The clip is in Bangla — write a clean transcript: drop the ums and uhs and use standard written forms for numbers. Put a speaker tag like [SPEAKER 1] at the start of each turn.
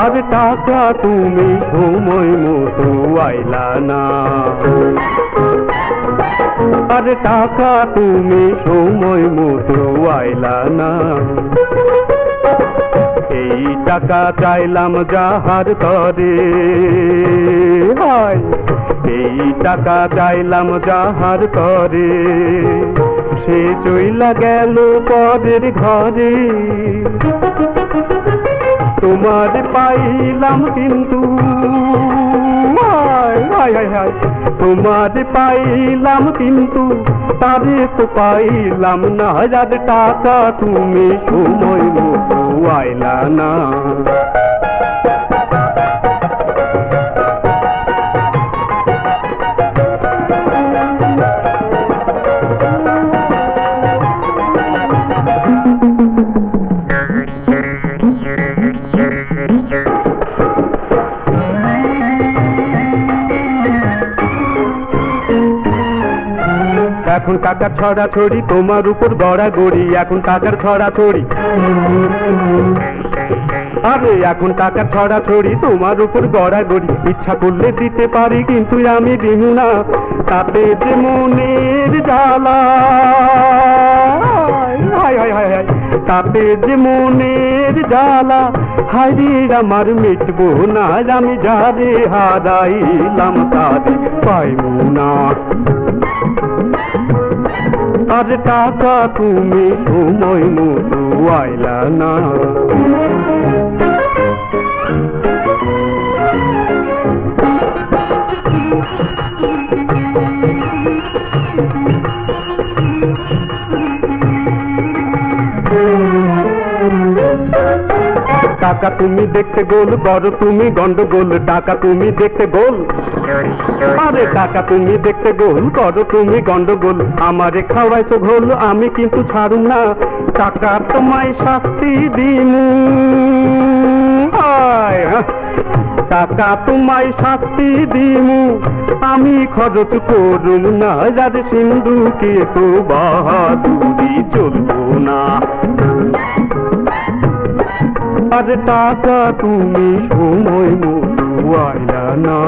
[SPEAKER 1] আর টাকা তুমি সময় মতো আইলা না, আর টাকা তুমি সময় মতো আইলা না। এই টাকা চাইলাম যাহার তরে, হায় এই টাকা চাইলাম যাহার তরে, সে চইলা গেল পরের ঘরে। তোমার পাইলাম কিন্তু, হায় হায় হায় হায়, তোমার পাইলাম কিন্তু তারে তো পাইলাম না। আর টাকা তুমি সময় মতো আইলা না। এখন টাকার ছড়াছড়ি তোমার উপর গড়াগড়ি, এখন টাকার ছড়াছড়ি, আরে এখন টাকার ছড়াছড়ি তোমার উপর গড়াগড়ি। ইচ্ছা করলে দিতে পারি কিন্তু আমি দিনু না, তাতে যে মনের জ্বালা, হায় হায় হায় হায়, তাতে যে মনের জ্বালা, হায়রে আমার মিটবো না। আমি যারে হারাইলাম তারে পাইবো না। আর টাকা তুমি সময় মতো আইলা না। টাকা তুমি দেখতে গোল, করো তুমি গন্ডগোল। টাকা তুমি দেখতে গোল, আরে টাকা তুমি দেখতে গোল, করো তুমি গন্ডগোল। আমারে খাওয়াইছো ঘোল, আমি কিন্তু ছাড়ুম না। টাকা তোমায় শাস্তি দিমু, টাকা তোমায় শাস্তি দিমু, আমি খরচ করুম না। যার সিন্ধুকে তো বাহাদুরি চলবো না। আর টাকা তুমি সময় মতো আইলা না।